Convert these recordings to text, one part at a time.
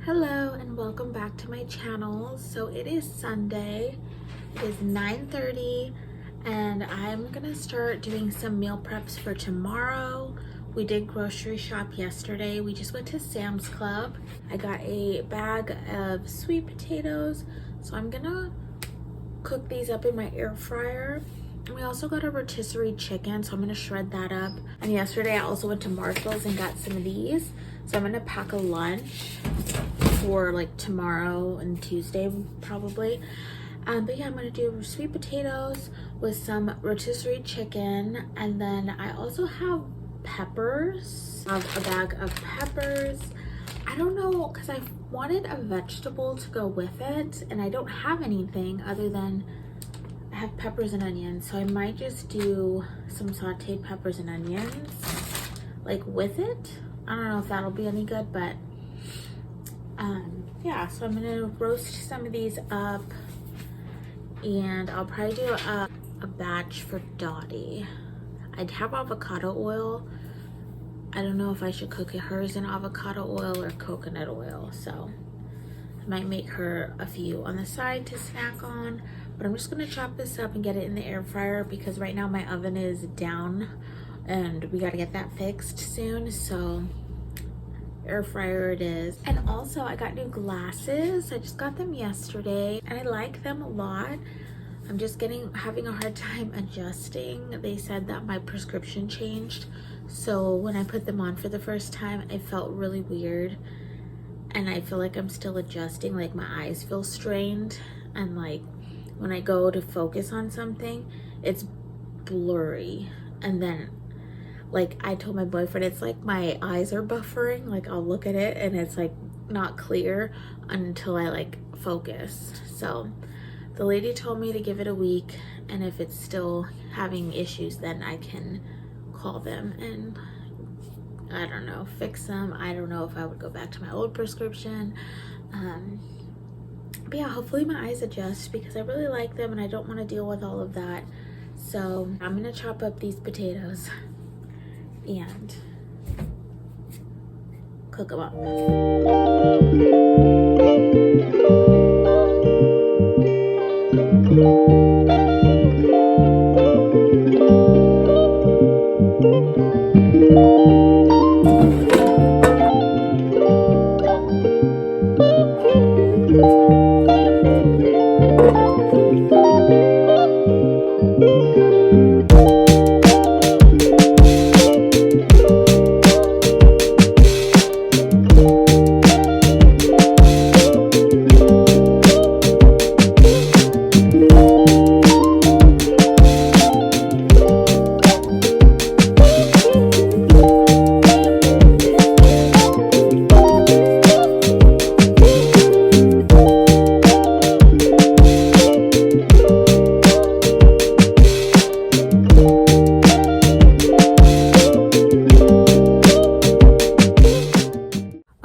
Hello and welcome back to my channel. So it is Sunday, it is 9:30 and I'm gonna start doing some meal preps for tomorrow. We did grocery shop yesterday. We just went to Sam's Club. I got a bag of sweet potatoes, so I'm gonna cook these up in my air fryer. And we also got a rotisserie chicken, so I'm gonna shred that up. And yesterday I also went to Marshall's and got some of these, so I'm gonna pack a lunch for like tomorrow and Tuesday probably. But yeah, I'm gonna do sweet potatoes with some rotisserie chicken, and then I also have peppers. I have a bag of peppers. I don't know, because I wanted a vegetable to go with it and I don't have anything other than I have peppers and onions, so I might just do some sauteed peppers and onions like with it. I don't know if that'll be any good, but yeah, so I'm gonna roast some of these up and I'll probably do a batch for Dottie. I'd have avocado oil. I don't know if I should cook hers in avocado oil or coconut oil, so I might make her a few on the side to snack on. But I'm just gonna chop this up and get it in the air fryer because right now my oven is down and we gotta get that fixed soon, so air fryer it is. And also I got new glasses. I just got them yesterday and I like them a lot. I'm just having a hard time adjusting. They said that my prescription changed, so when I put them on for the first time it felt really weird and I feel like I'm still adjusting. Like my eyes feel strained, and like when I go to focus on something it's blurry, and then like I told my boyfriend it's like my eyes are buffering. Like I'll look at it and it's like not clear until I like focus. So the lady told me to give it a week, and if it's still having issues then I can call them and I don't know, fix them. I don't know if I would go back to my old prescription. But yeah, hopefully my eyes adjust because I really like them and I don't want to deal with all of that. So I'm gonna chop up these potatoes and cook them up.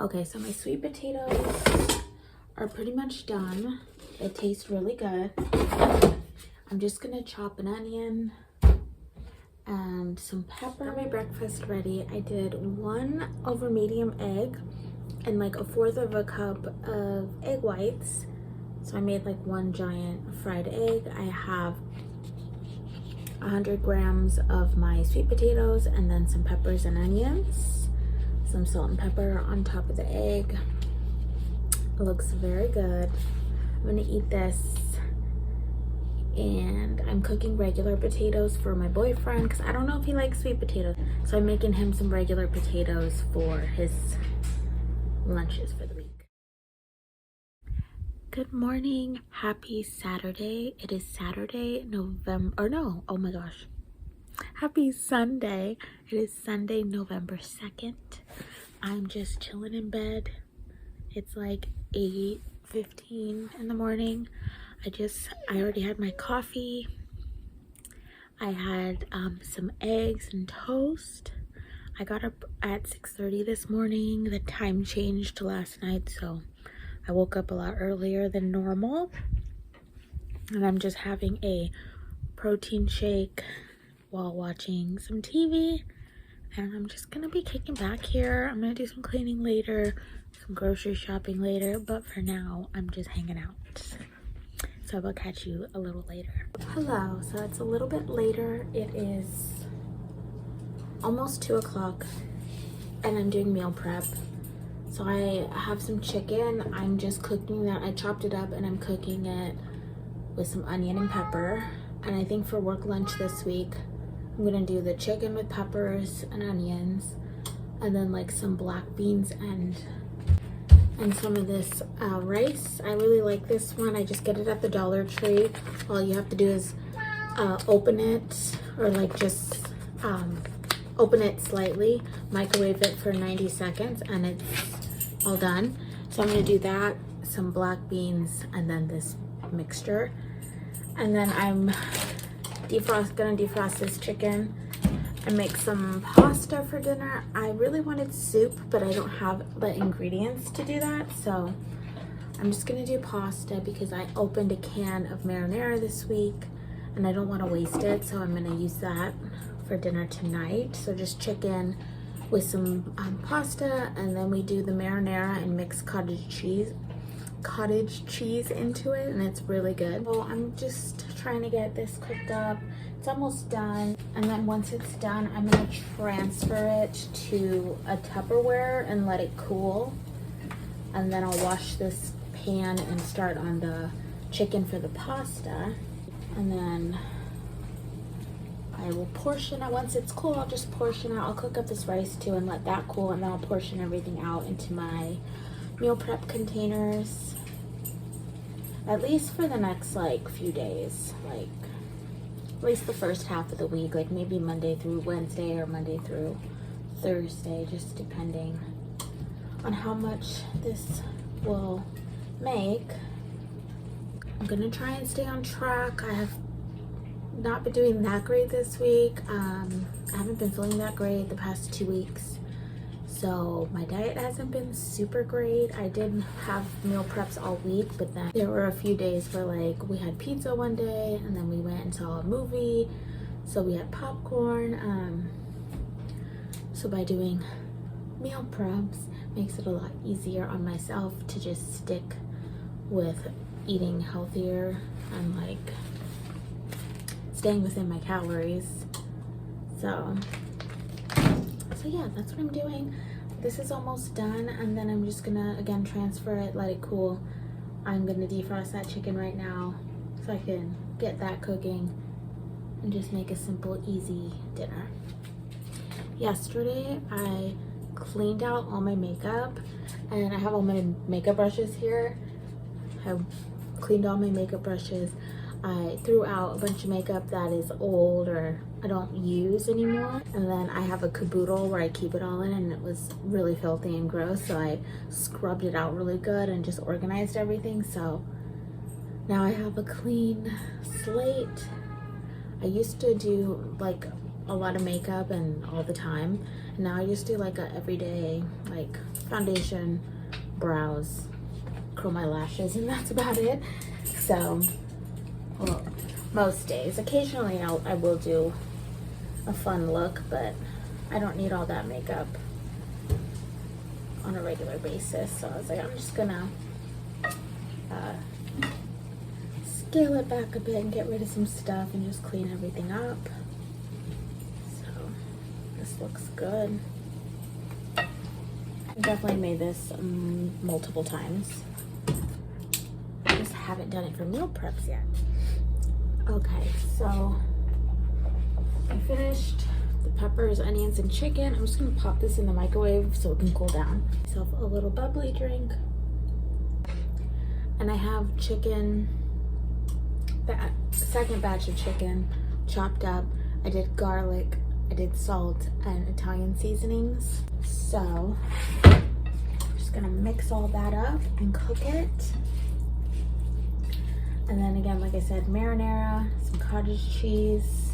Okay, so my sweet potatoes are pretty much done. They taste really good. I'm just gonna chop an onion and some pepper. Got my breakfast ready. I did 1 over medium egg and like 1/4 of a cup of egg whites. So I made like 1 giant fried egg. I have 100 grams of my sweet potatoes and then some peppers and onions. Some salt and pepper on top of the egg. It looks very good. I'm gonna eat this, and I'm cooking regular potatoes for my boyfriend because I don't know if he likes sweet potatoes, so I'm making him some regular potatoes for his lunches for the week. Good morning, happy Saturday. It is Saturday, oh my gosh, happy Sunday. It is Sunday, November 2nd. I'm just chilling in bed. It's like 8:15 in the morning. I already had my coffee. I had some eggs and toast. I got up at 6:30 this morning. The time changed last night, so I woke up a lot earlier than normal. And I'm just having a protein shake while watching some TV. And I'm just gonna be kicking back here. I'm gonna do some cleaning later, some some grocery shopping later, but for now, I'm just hanging out. So I will catch you a little later. Hello, so it's a little bit later. It is almost 2 o'clock and I'm doing meal prep. So I have some chicken. I'm just cooking that. I chopped it up and I'm cooking it with some onion and pepper. And I think for work lunch this week, I'm gonna do the chicken with peppers and onions, and then like some black beans and some of this rice. I really like this one. I just get it at the Dollar Tree. All you have to do is open it, or like just open it slightly, microwave it for 90 seconds, and it's all done. So I'm gonna do that, some black beans, and then this mixture. And then I'm gonna defrost this chicken and make some pasta for dinner. I really wanted soup, but I don't have the ingredients to do that. So I'm just gonna do pasta because I opened a can of marinara this week and I don't wanna waste it. So I'm gonna use that for dinner tonight. So just chicken with some pasta, and then we do the marinara and mix cottage cheese into it, and it's really good. So I'm just trying to get this cooked up. It's almost done, and then once it's done, I'm gonna transfer it to a Tupperware and let it cool, and then I'll wash this pan and start on the chicken for the pasta, and then I will portion it. Once it's cool, I'll just portion it. I'll cook up this rice too and let that cool, and then I'll portion everything out into my meal prep containers, at least for the next like few days, like at least the first half of the week, like maybe Monday through Wednesday or Monday through Thursday, just depending on how much this will make. I'm gonna try and stay on track. I have not been doing that great this week. I haven't been feeling that great the past 2 weeks. So my diet hasn't been super great. I did have meal preps all week, but then there were a few days where like we had pizza one day and then we went and saw a movie. So we had popcorn. So by doing meal preps makes it a lot easier on myself to just stick with eating healthier and like staying within my calories. So yeah, that's what I'm doing. This is almost done, and then I'm just gonna again transfer it, let it cool. I'm gonna defrost that chicken right now so I can get that cooking and just make a simple, easy dinner. Yesterday I cleaned out all my makeup, and I have all my makeup brushes here. I cleaned all my makeup brushes. I threw out a bunch of makeup that is old or I don't use anymore, and then I have a caboodle where I keep it all in, and it was really filthy and gross, so I scrubbed it out really good and just organized everything. So now I have a clean slate. I used to do like a lot of makeup and all the time, and now I just do like a everyday like foundation, brows, curl my lashes, and that's about it. So well, most days. Occasionally I will do a fun look, but I don't need all that makeup on a regular basis. So I was like, I'm just gonna scale it back a bit and get rid of some stuff and just clean everything up. So this looks good. I definitely made this multiple times. I just haven't done it for meal preps yet. Okay, so I finished the peppers, onions, and chicken. I'm just gonna pop this in the microwave so it can cool down. Myself a little bubbly drink. And I have chicken, that second batch of chicken chopped up. I did garlic, I did salt, and Italian seasonings. So I'm just gonna mix all that up and cook it. And then again, like I said, marinara, some cottage cheese,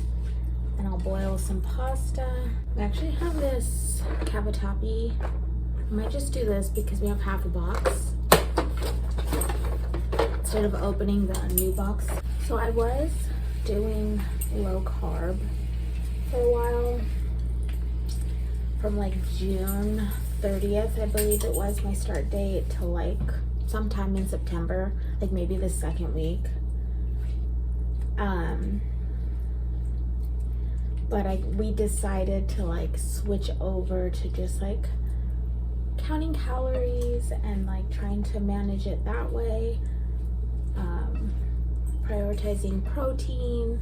and I'll boil some pasta. We actually have this cavatappi. I might just do this because we have half a box instead of opening the new box. So I was doing low carb for a while, from like June 30th, I believe it was, my start date, to like sometime in September, like maybe the second week. But we decided to like switch over to just like counting calories and like trying to manage it that way, prioritizing protein,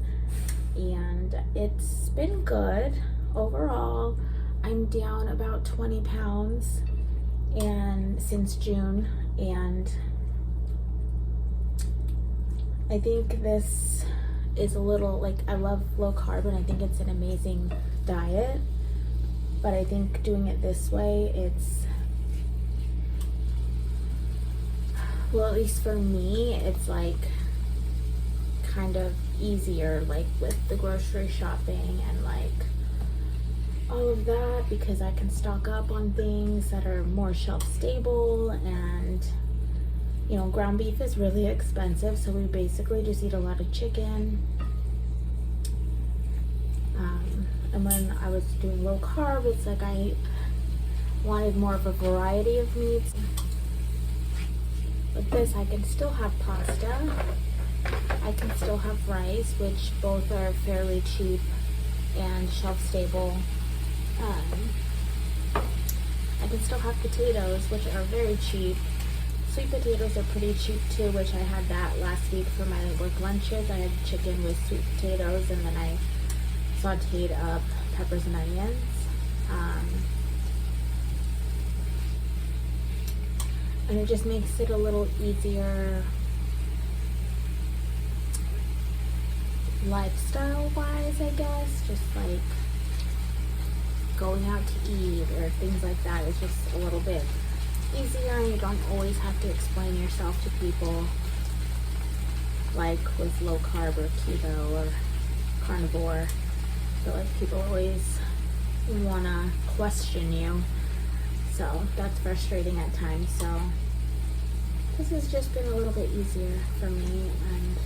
and it's been good overall. I'm down about 20 pounds and since June, and I think this is a little like, I love low carb and I think it's an amazing diet, but I think doing it this way, it's, well, at least for me, it's like kind of easier, like with the grocery shopping and like all of that, because I can stock up on things that are more shelf stable. And you know, ground beef is really expensive, so we basically just eat a lot of chicken. And when I was doing low carb, it's like I wanted more of a variety of meats. With this, I can still have pasta, I can still have rice, which both are fairly cheap and shelf stable. I can still have potatoes, which are very cheap. Sweet potatoes are pretty cheap too, which I had that last week for my work lunches. I had chicken with sweet potatoes, and then I sauteed up peppers and onions. And it just makes it a little easier lifestyle wise, I guess. Just like going out to eat or things like that is just a little bit easier, and you don't always have to explain yourself to people like with low carb or keto or carnivore. I feel like people always wanna question you, so that's frustrating at times. So this has just been a little bit easier for me and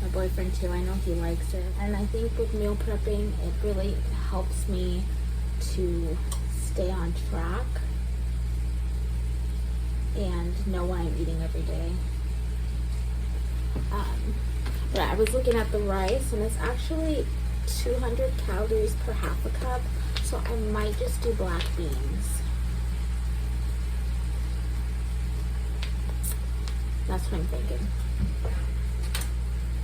my boyfriend too. I know he likes it, and I think with meal prepping, it really helps me to stay on track and know what I'm eating every day. But I was looking at the rice, and it's actually 200 calories per half a cup, so I might just do black beans. That's what I'm thinking.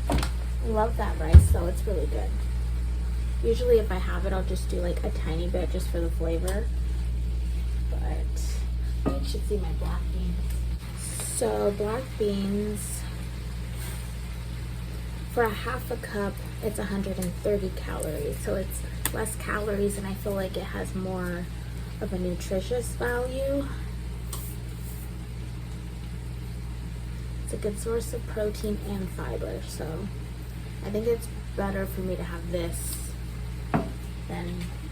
I love that rice, so it's really good. Usually if I have it, I'll just do like a tiny bit just for the flavor. But you should see my black beans. So black beans, for a half a cup, it's 130 calories. So it's less calories, and I feel like it has more of a nutritious value. It's a good source of protein and fiber. So I think it's better for me to have this than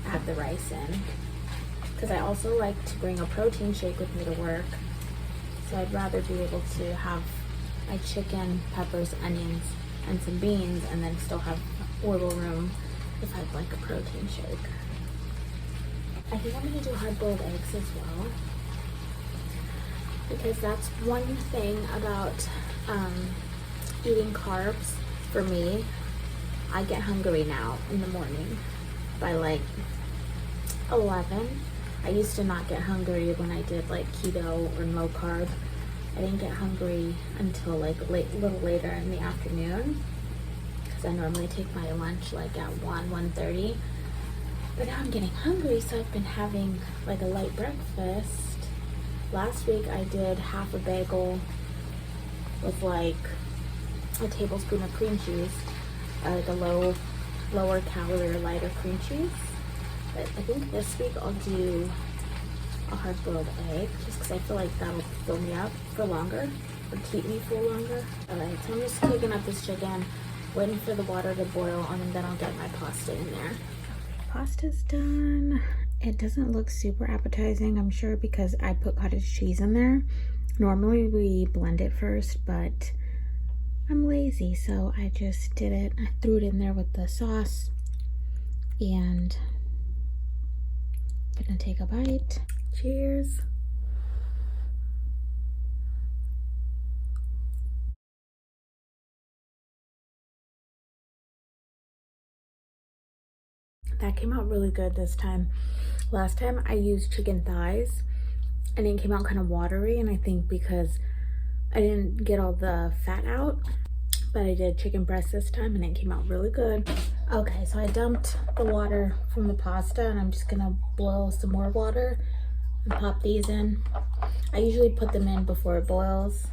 have the rice in, because I also like to bring a protein shake with me to work. So I'd rather be able to have my chicken, peppers, onions, and some beans, and then still have wiggle room if I'd like a protein shake. I think I'm gonna do hard-boiled eggs as well, because that's one thing about eating carbs for me. I get hungry now in the morning by like 11. I used to not get hungry when I did like keto or low carb. I didn't get hungry until like a little later in the afternoon, because I normally take my lunch like at 1:30. But now I'm getting hungry, so I've been having like a light breakfast. Last week I did half a bagel with like a tablespoon of cream cheese, like a lower calorie or lighter cream cheese. But I think this week I'll do a hard-boiled egg, just because I feel like that'll fill me up for longer, or keep me full longer. Alright, so I'm just cooking up this chicken, waiting for the water to boil, and then I'll get my pasta in there. Pasta's done. It doesn't look super appetizing, I'm sure, because I put cottage cheese in there. Normally we blend it first, but I'm lazy, so I just did it. I threw it in there with the sauce, and I'm gonna take a bite. Cheers. That came out really good this time. Last time I used chicken thighs and it came out kind of watery, and I think because I didn't get all the fat out, but I did chicken breast this time and it came out really good. Okay, so I dumped the water from the pasta and I'm just gonna boil some more water and pop these in. I usually put them in before it boils